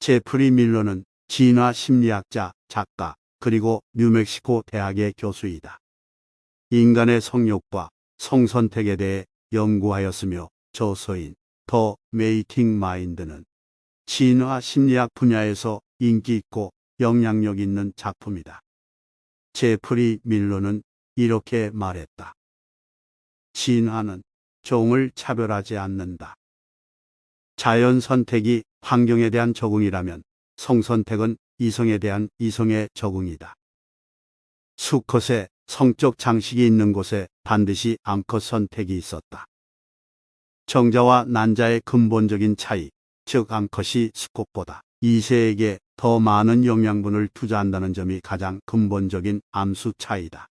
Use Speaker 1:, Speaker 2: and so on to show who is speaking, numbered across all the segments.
Speaker 1: 제프리 밀러는 진화 심리학자, 작가, 그리고 뉴멕시코 대학의 교수이다. 인간의 성욕과 성선택에 대해 연구하였으며 저서인 더 메이팅 마인드는 진화 심리학 분야에서 인기 있고 영향력 있는 작품이다. 제프리 밀러는 이렇게 말했다. 진화는 종을 차별하지 않는다. 자연 선택이 환경에 대한 적응이라면 성선택은 이성에 대한 이성의 적응이다. 수컷의 성적 장식이 있는 곳에 반드시 암컷 선택이 있었다. 정자와 난자의 근본적인 차이, 즉 암컷이 수컷보다 이세에게 더 많은 영양분을 투자한다는 점이 가장 근본적인 암수 차이다.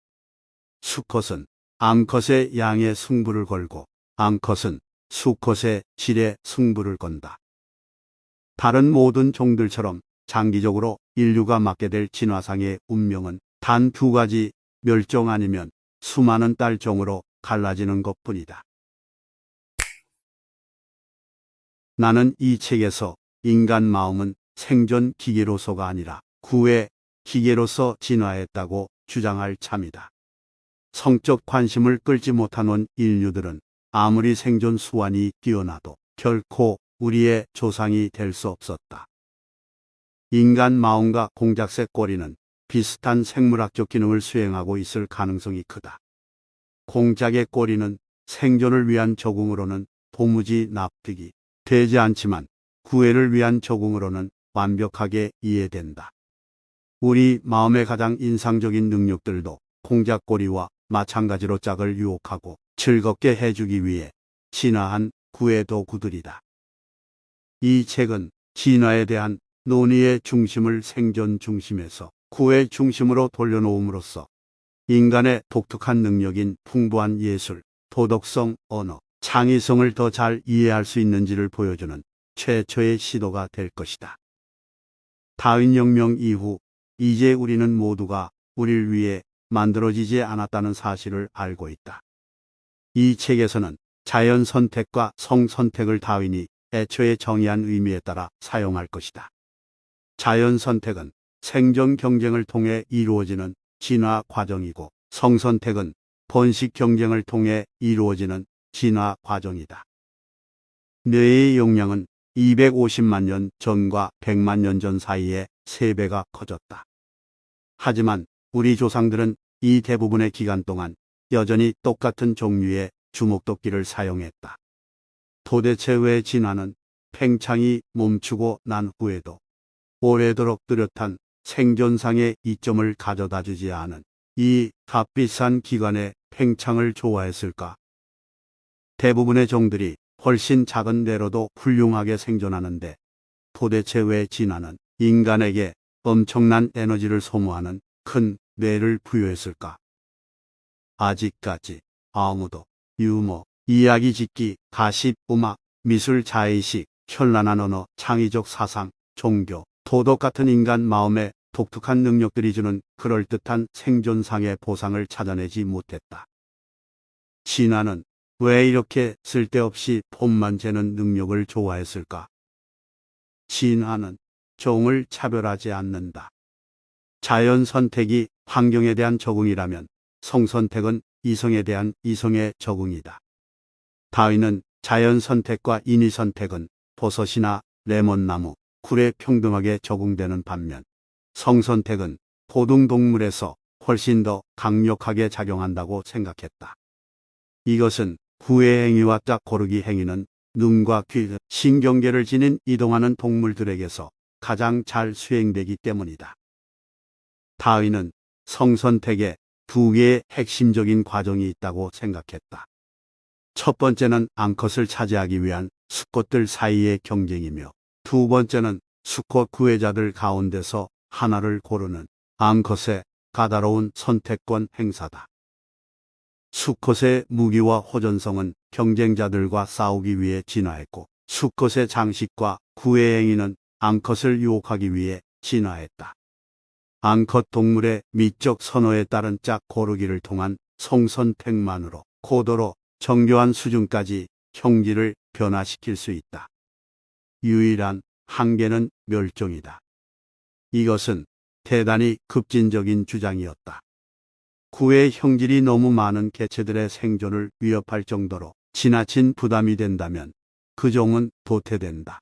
Speaker 1: 수컷은 암컷의 양에 승부를 걸고 암컷은 수컷의 질에 승부를 건다. 다른 모든 종들처럼 장기적으로 인류가 맞게 될 진화상의 운명은 단 두 가지, 멸종 아니면 수많은 딸종으로 갈라지는 것뿐이다. 나는 이 책에서 인간 마음은 생존 기계로서가 아니라 구애 기계로서 진화했다고 주장할 참이다. 성적 관심을 끌지 못한 인류들은 아무리 생존 수완이 뛰어나도 결코 우리의 조상이 될 수 없었다. 인간 마음과 공작새 꼬리는 비슷한 생물학적 기능을 수행하고 있을 가능성이 크다. 공작의 꼬리는 생존을 위한 적응으로는 도무지 납득이 되지 않지만 구애를 위한 적응으로는 완벽하게 이해된다. 우리 마음의 가장 인상적인 능력들도 공작꼬리와 마찬가지로 짝을 유혹하고 즐겁게 해주기 위해 진화한 구애 도구들이다. 이 책은 진화에 대한 논의의 중심을 생존 중심에서 구애 중심으로 돌려놓음으로써 인간의 독특한 능력인 풍부한 예술, 도덕성, 언어, 창의성을 더 잘 이해할 수 있는지를 보여주는 최초의 시도가 될 것이다. 다윈혁명 이후 이제 우리는 모두가 우리를 위해 만들어지지 않았다는 사실을 알고 있다. 이 책에서는 자연 선택과 성 선택을 다윈이 애초에 정의한 의미에 따라 사용할 것이다. 자연 선택은 생존 경쟁을 통해 이루어지는 진화 과정이고 성선택은 번식 경쟁을 통해 이루어지는 진화 과정이다. 뇌의 용량은 250만 년 전과 100만 년 전 사이에 3배가 커졌다. 하지만 우리 조상들은 이 대부분의 기간 동안 여전히 똑같은 종류의 주먹도끼를 사용했다. 도대체 왜 진화는 팽창이 멈추고 난 후에도 오래도록 뚜렷한 생존상의 이점을 가져다 주지 않은 이 값비싼 기관의 팽창을 좋아했을까? 대부분의 종들이 훨씬 작은 뇌로도 훌륭하게 생존하는데 도대체 왜 진화는 인간에게 엄청난 에너지를 소모하는 큰 뇌를 부여했을까? 아직까지 아무도 유머, 이야기 짓기, 가십, 음악, 미술, 자의식, 현란한 언어, 창의적 사상, 종교, 도덕 같은 인간 마음의 독특한 능력들이 주는 그럴듯한 생존상의 보상을 찾아내지 못했다. 진화는 왜 이렇게 쓸데없이 폼만 재는 능력을 좋아했을까? 진화는 종을 차별하지 않는다. 자연 선택이 환경에 대한 적응이라면 성선택은 이성에 대한 이성의 적응이다. 다윈은 자연 선택과 인위 선택은 버섯이나 레몬나무, 굴에 평등하게 적응되는 반면 성선택은 고등동물에서 훨씬 더 강력하게 작용한다고 생각했다. 이것은 구애 행위와 짝 고르기 행위는 눈과 귀, 신경계를 지닌 이동하는 동물들에게서 가장 잘 수행되기 때문이다. 다윈은 성선택에 두 개의 핵심적인 과정이 있다고 생각했다. 첫 번째는 암컷을 차지하기 위한 수컷들 사이의 경쟁이며 두 번째는 수컷 구애자들 가운데서 하나를 고르는 암컷의 까다로운 선택권 행사다. 수컷의 무기와 호전성은 경쟁자들과 싸우기 위해 진화했고 수컷의 장식과 구애 행위는 암컷을 유혹하기 위해 진화했다. 암컷 동물의 미적 선호에 따른 짝 고르기를 통한 성선택만으로 고도로 정교한 수준까지 형질을 변화시킬 수 있다. 유일한 한계는 멸종이다. 이것은 대단히 급진적인 주장이었다. 구의 형질이 너무 많은 개체들의 생존을 위협할 정도로 지나친 부담이 된다면 그 종은 도태된다.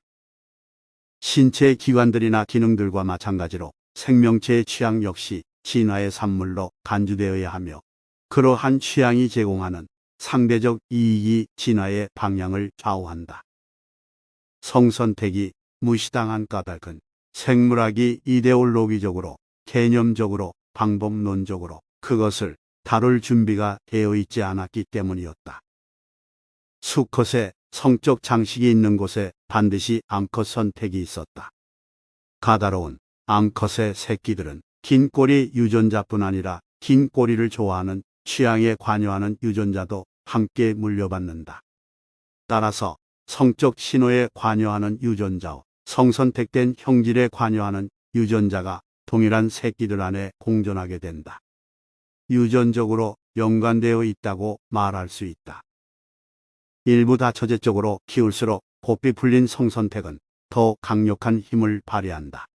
Speaker 1: 신체 기관들이나 기능들과 마찬가지로 생명체의 취향 역시 진화의 산물로 간주되어야 하며 그러한 취향이 제공하는 상대적 이익이 진화의 방향을 좌우한다. 성선택이 무시당한 까닭은 생물학이 이데올로기적으로, 개념적으로, 방법론적으로 그것을 다룰 준비가 되어 있지 않았기 때문이었다. 수컷의 성적 장식이 있는 곳에 반드시 암컷 선택이 있었다. 가다로운 암컷의 새끼들은 긴 꼬리 유전자뿐 아니라 긴 꼬리를 좋아하는 취향에 관여하는 유전자도 함께 물려받는다. 따라서 성적 신호에 관여하는 유전자와 성선택된 형질에 관여하는 유전자가 동일한 새끼들 안에 공존하게 된다. 유전적으로 연관되어 있다고 말할 수 있다. 일부 다처제적으로 키울수록 곱비 풀린 성선택은 더 강력한 힘을 발휘한다.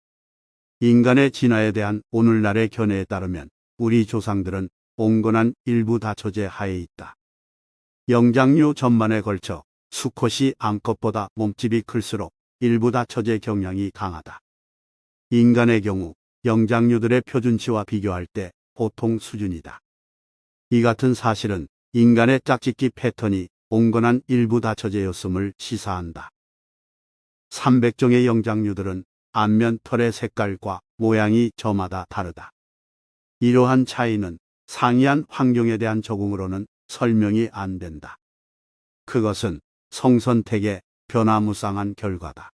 Speaker 1: 인간의 진화에 대한 오늘날의 견해에 따르면 우리 조상들은 온건한 일부 다처제 하에 있다. 영장류 전반에 걸쳐 수컷이 암컷보다 몸집이 클수록 일부 다처제 경향이 강하다. 인간의 경우 영장류들의 표준치와 비교할 때 보통 수준이다. 이 같은 사실은 인간의 짝짓기 패턴이 온건한 일부 다처제였음을 시사한다. 300종의 영장류들은 안면 털의 색깔과 모양이 저마다 다르다. 이러한 차이는 상이한 환경에 대한 적응으로는 설명이 안 된다. 그것은 성선택의 변화무쌍한 결과다.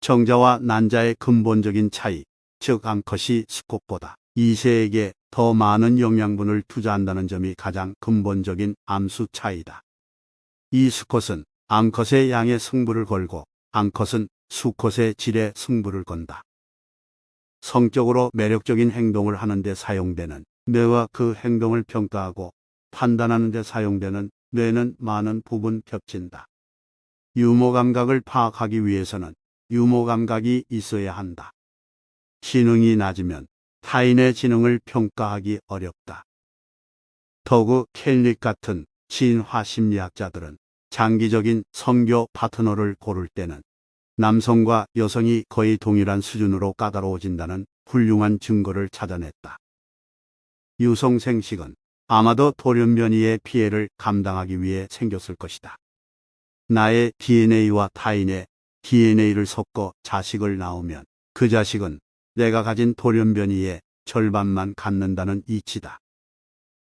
Speaker 1: 정자와 난자의 근본적인 차이, 즉 암컷이 수컷보다 2세에게 더 많은 영양분을 투자한다는 점이 가장 근본적인 암수 차이다. 이 수컷은 암컷의 양에 승부를 걸고 암컷은 수컷의 질에 승부를 건다. 성적으로 매력적인 행동을 하는 데 사용되는 뇌와 그 행동을 평가하고 판단하는 데 사용되는 뇌는 많은 부분 겹친다. 유머 감각을 파악하기 위해서는 유머 감각이 있어야 한다. 지능이 낮으면 타인의 지능을 평가하기 어렵다. 더그 켈릭 같은 진화 심리학자들은 장기적인 성교 파트너를 고를 때는 남성과 여성이 거의 동일한 수준으로 까다로워진다는 훌륭한 증거를 찾아냈다. 유성생식은 아마도 돌연변이의 피해를 감당하기 위해 생겼을 것이다. 나의 DNA와 타인의 DNA를 섞어 자식을 낳으면 그 자식은 내가 가진 돌연변이의 절반만 갖는다는 이치다.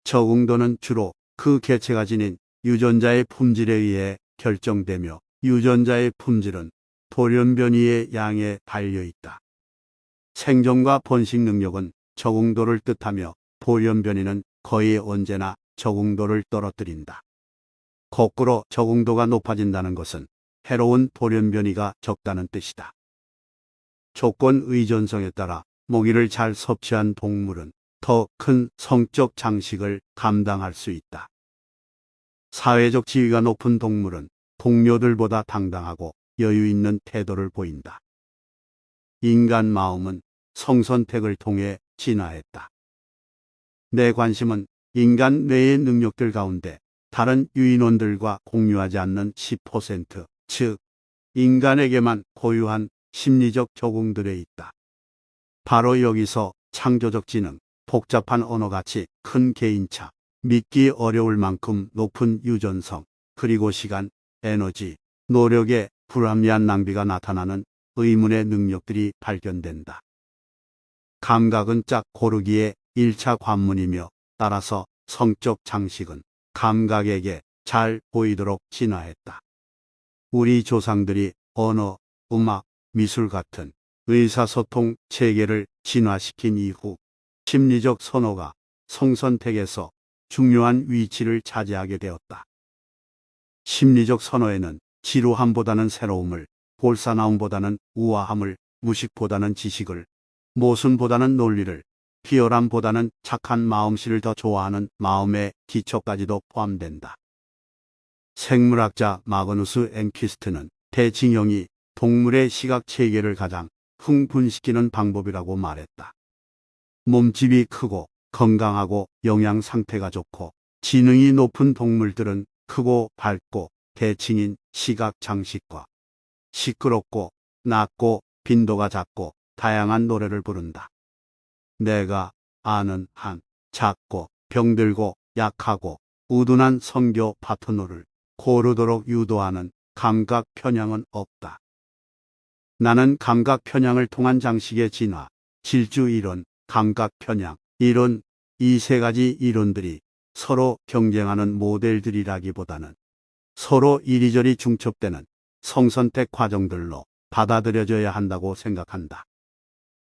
Speaker 1: 적응도는 주로 그 개체가 지닌 유전자의 품질에 의해 결정되며 유전자의 품질은 돌연변이의 양에 달려있다. 생존과 번식 능력은 적응도를 뜻하며 돌연변이는 거의 언제나 적응도를 떨어뜨린다. 거꾸로 적응도가 높아진다는 것은 해로운 돌연변이가 적다는 뜻이다. 조건 의존성에 따라 먹이를 잘 섭취한 동물은 더 큰 성적 장식을 감당할 수 있다. 사회적 지위가 높은 동물은 동료들보다 당당하고 여유 있는 태도를 보인다. 인간 마음은 성선택을 통해 진화했다. 내 관심은 인간 뇌의 능력들 가운데 다른 유인원들과 공유하지 않는 10%, 즉 인간에게만 고유한 심리적 적응들에 있다. 바로 여기서 창조적 지능, 복잡한 언어같이 큰 개인차, 믿기 어려울 만큼 높은 유전성, 그리고 시간, 에너지, 노력의 불합리한 낭비가 나타나는 의문의 능력들이 발견된다. 감각은 짝 고르기의 1차 관문이며 따라서 성적 장식은 감각에게 잘 보이도록 진화했다. 우리 조상들이 언어, 음악, 미술 같은 의사소통 체계를 진화시킨 이후 심리적 선호가 성선택에서 중요한 위치를 차지하게 되었다. 심리적 선호에는 지루함보다는 새로움을, 볼사나움보다는 우아함을, 무식보다는 지식을, 모순보다는 논리를, 비열함보다는 착한 마음씨를 더 좋아하는 마음의 기초까지도 포함된다. 생물학자 마그누스 앵퀴스트는 대징형이 동물의 시각 체계를 가장 흥분시키는 방법이라고 말했다. 몸집이 크고 건강하고 영양 상태가 좋고 지능이 높은 동물들은 크고 밝고 대칭인 시각 장식과 시끄럽고 낮고 빈도가 작고 다양한 노래를 부른다. 내가 아는 한 작고 병들고 약하고 우둔한 성교 파트너를 고르도록 유도하는 감각 편향은 없다. 나는 감각 편향을 통한 장식의 진화, 질주 이론, 감각 편향 이론, 이 세 가지 이론들이 서로 경쟁하는 모델들이라기보다는 서로 이리저리 중첩되는 성선택 과정들로 받아들여져야 한다고 생각한다.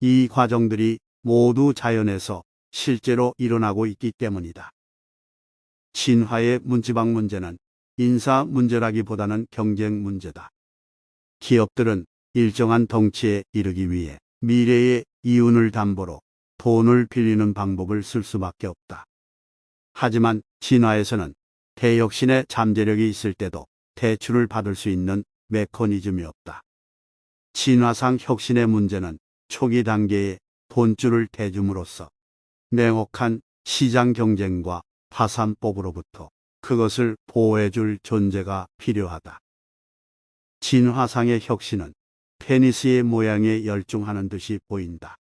Speaker 1: 이 과정들이 모두 자연에서 실제로 일어나고 있기 때문이다. 진화의 문지방 문제는 인사 문제라기보다는 경쟁 문제다. 기업들은 일정한 덩치에 이르기 위해 미래의 이윤을 담보로 돈을 빌리는 방법을 쓸 수밖에 없다. 하지만 진화에서는 대혁신의 잠재력이 있을 때도 대출을 받을 수 있는 메커니즘이 없다. 진화상 혁신의 문제는 초기 단계에 본줄을 대줌으로써 냉혹한 시장 경쟁과 파산법으로부터 그것을 보호해줄 존재가 필요하다. 진화상의 혁신은 페니스의 모양에 열중하는 듯이 보인다.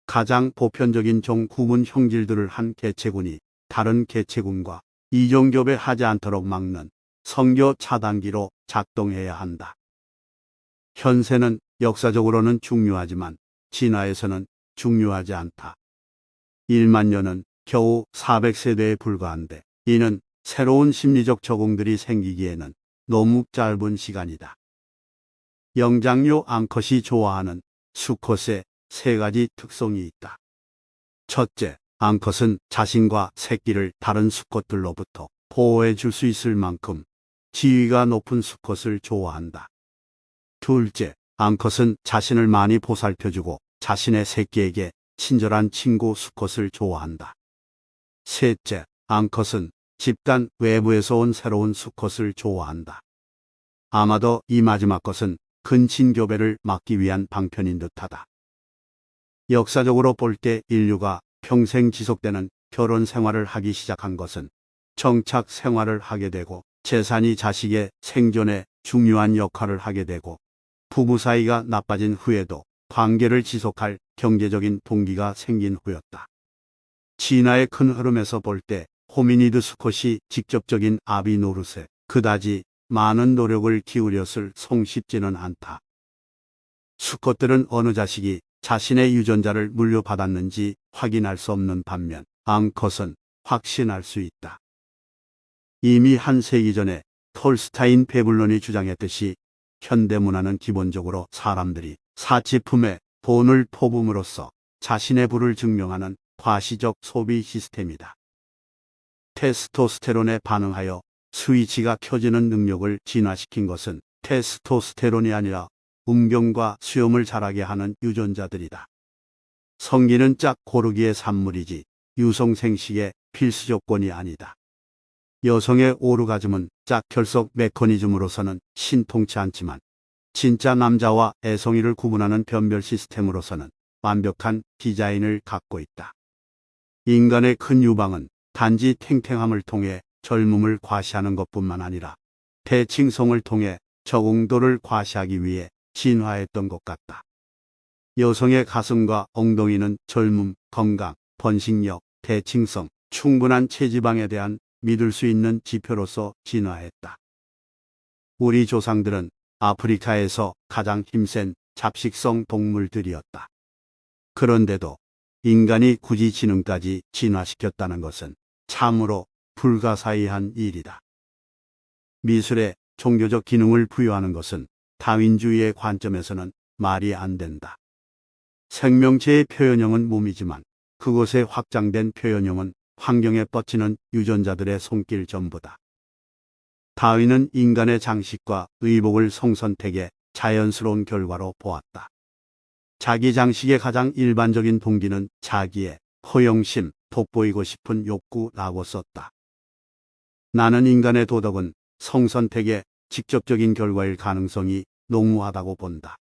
Speaker 1: 가장 보편적인 종 구분 형질들을 한 개체군이 다른 개체군과 이종교배하지 않도록 막는 성교 차단기로 작동해야 한다. 현세는 역사적으로는 중요하지만 진화에서는 중요하지 않다. 1만 년은 겨우 400세대에 불과한데 이는 새로운 심리적 적응들이 생기기에는 너무 짧은 시간이다. 영장류 암컷이 좋아하는 수컷의 세 가지 특성이 있다. 첫째, 암컷은 자신과 새끼를 다른 수컷들로부터 보호해 줄 수 있을 만큼 지위가 높은 수컷을 좋아한다. 둘째, 암컷은 자신을 많이 보살펴주고 자신의 새끼에게 친절한 친구 수컷을 좋아한다. 셋째, 암컷은 집단 외부에서 온 새로운 수컷을 좋아한다. 아마도 이 마지막 것은 근친교배를 막기 위한 방편인 듯하다. 역사적으로 볼 때 인류가 평생 지속되는 결혼 생활을 하기 시작한 것은 정착 생활을 하게 되고 재산이 자식의 생존에 중요한 역할을 하게 되고 부부 사이가 나빠진 후에도 관계를 지속할 경제적인 동기가 생긴 후였다. 진화의 큰 흐름에서 볼 때 호미니드 수컷이 직접적인 아비 노릇에 그다지 많은 노력을 기울였을 송쉽지는 않다. 수컷들은 어느 자식이 자신의 유전자를 물려받았는지 확인할 수 없는 반면 암컷은 확신할 수 있다. 이미 한 세기 전에 톨스타인 베블론이 주장했듯이 현대문화는 기본적으로 사람들이 사치품에 돈을 퍼부음으로써 자신의 부를 증명하는 과시적 소비 시스템이다. 테스토스테론에 반응하여 스위치가 켜지는 능력을 진화시킨 것은 테스토스테론이 아니라 운경과 수염을 자라게 하는 유전자들이다. 성기는 짝 고르기의 산물이지 유성생식의 필수 조건이 아니다. 여성의 오르가즘은 짝 결속 메커니즘으로서는 신통치 않지만 진짜 남자와 애송이를 구분하는 변별 시스템으로서는 완벽한 디자인을 갖고 있다. 인간의 큰 유방은 단지 탱탱함을 통해 젊음을 과시하는 것뿐만 아니라 대칭성을 통해 적응도를 과시하기 위해 진화했던 것 같다. 여성의 가슴과 엉덩이는 젊음, 건강, 번식력, 대칭성, 충분한 체지방에 대한 믿을 수 있는 지표로서 진화했다. 우리 조상들은 아프리카에서 가장 힘센 잡식성 동물들이었다. 그런데도 인간이 굳이 지능까지 진화시켰다는 것은 참으로 불가사의한 일이다. 미술에 종교적 기능을 부여하는 것은 다윈주의의 관점에서는 말이 안 된다. 생명체의 표현형은 몸이지만 그것에 확장된 표현형은 환경에 뻗치는 유전자들의 손길 전부다. 다윈은 인간의 장식과 의복을 성선택의 자연스러운 결과로 보았다. 자기 장식의 가장 일반적인 동기는 자기의 허영심, 돋보이고 싶은 욕구라고 썼다. 나는 인간의 도덕은 성선택의 직접적인 결과일 가능성이 농후하다고 본다.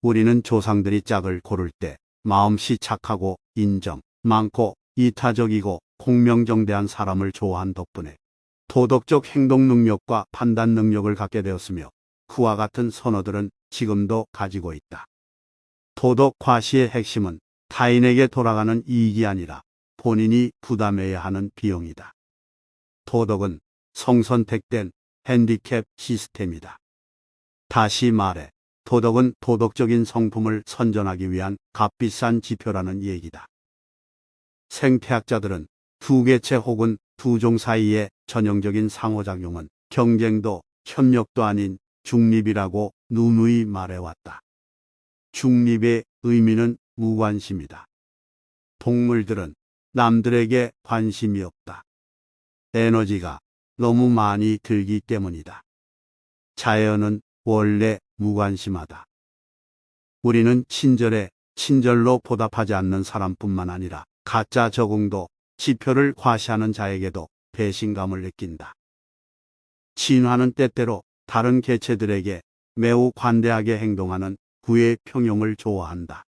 Speaker 1: 우리는 조상들이 짝을 고를 때 마음씨 착하고 인정 많고 이타적이고 공명정대한 사람을 좋아한 덕분에 도덕적 행동 능력과 판단 능력을 갖게 되었으며 그와 같은 선어들은 지금도 가지고 있다. 도덕 과시의 핵심은 타인에게 돌아가는 이익이 아니라 본인이 부담해야 하는 비용이다. 도덕은 성선택된 핸디캡 시스템이다. 다시 말해, 도덕은 도덕적인 성품을 선전하기 위한 값비싼 지표라는 얘기다. 생태학자들은 두 개체 혹은 두 종 사이의 전형적인 상호작용은 경쟁도 협력도 아닌 중립이라고 누누이 말해왔다. 중립의 의미는 무관심이다. 동물들은 남들에게 관심이 없다. 에너지가 너무 많이 들기 때문이다. 자연은 원래 무관심하다. 우리는 친절로 보답하지 않는 사람뿐만 아니라 가짜 적응도 지표를 과시하는 자에게도 배신감을 느낀다. 진화는 때때로 다른 개체들에게 매우 관대하게 행동하는 구의 평용을 좋아한다.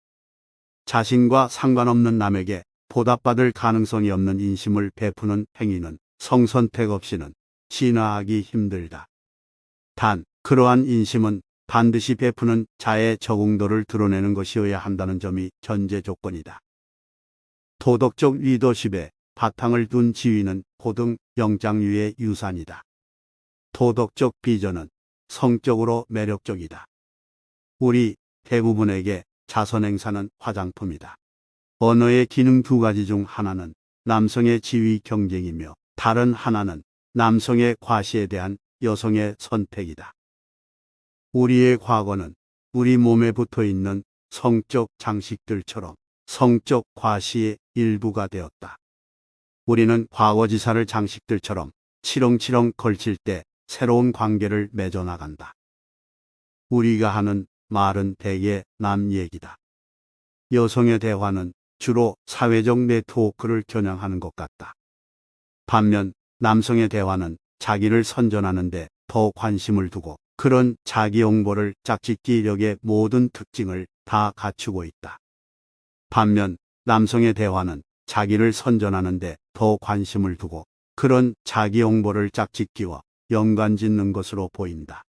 Speaker 1: 자신과 상관없는 남에게 보답받을 가능성이 없는 인심을 베푸는 행위는 성선택 없이는 진화하기 힘들다. 단, 그러한 인심은 반드시 베푸는 자의 적응도를 드러내는 것이어야 한다는 점이 전제 조건이다. 도덕적 리더십에 바탕을 둔 지위는 고등 영장류의 유산이다. 도덕적 비전은 성적으로 매력적이다. 우리 대부분에게 자선행사는 화장품이다. 언어의 기능 두 가지 중 하나는 남성의 지위 경쟁이며 다른 하나는 남성의 과시에 대한 여성의 선택이다. 우리의 과거는 우리 몸에 붙어 있는 성적 장식들처럼 성적 과시의 일부가 되었다. 우리는 과거지사를 장식들처럼 치렁치렁 걸칠 때 새로운 관계를 맺어 나간다. 우리가 하는 말은 대개 남 얘기다. 여성의 대화는 주로 사회적 네트워크를 겨냥하는 것 같다. 반면 남성의 대화는 자기를 선전하는데 더 관심을 두고 그런 자기 홍보를 짝짓기력의 모든 특징을 다 갖추고 있다. 반면 남성의 대화는 자기를 선전하는데 더 관심을 두고 그런 자기 홍보를 짝짓기와 연관짓는 것으로 보인다.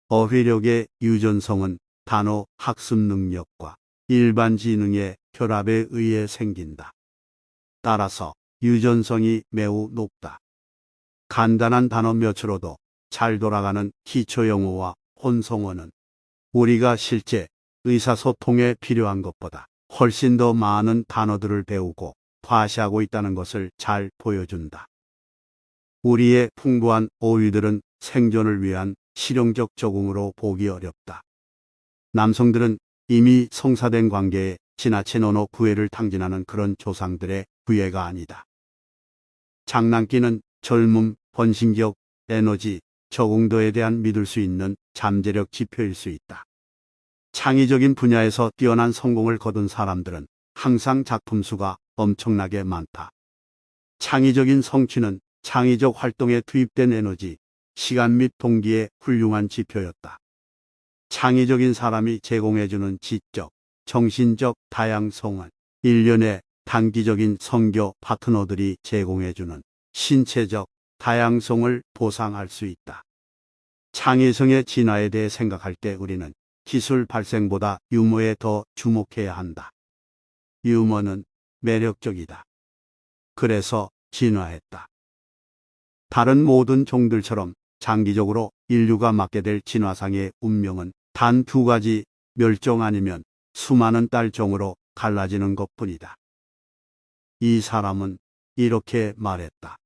Speaker 1: 어휘력의 유전성은 단어 학습 능력과 일반 지능의 결합에 의해 생긴다. 따라서 유전성이 매우 높다. 간단한 단어 몇으로도 잘 돌아가는 기초영어와 혼성어는 우리가 실제 의사소통에 필요한 것보다 훨씬 더 많은 단어들을 배우고 과시하고 있다는 것을 잘 보여준다. 우리의 풍부한 어휘들은 생존을 위한 실용적 적응으로 보기 어렵다. 남성들은 이미 성사된 관계에 지나친 언어 구애를 탕진하는 그런 조상들의 구애가 아니다. 장난기는 젊음, 번신력, 에너지, 적응도에 대한 믿을 수 있는 잠재력 지표일 수 있다. 창의적인 분야에서 뛰어난 성공을 거둔 사람들은 항상 작품 수가 엄청나게 많다. 창의적인 성취는 창의적 활동에 투입된 에너지, 시간 및 동기의 훌륭한 지표였다. 창의적인 사람이 제공해주는 지적, 정신적 다양성은 일련의 단기적인 선교 파트너들이 제공해주는 신체적 다양성을 보상할 수 있다. 창의성의 진화에 대해 생각할 때 우리는 기술 발생보다 유머에 더 주목해야 한다. 유머는 매력적이다. 그래서 진화했다. 다른 모든 종들처럼 장기적으로 인류가 맞게 될 진화상의 운명은 단 두 가지, 멸종 아니면 수많은 딸 종으로 갈라지는 것뿐이다. 이 사람은 이렇게 말했다.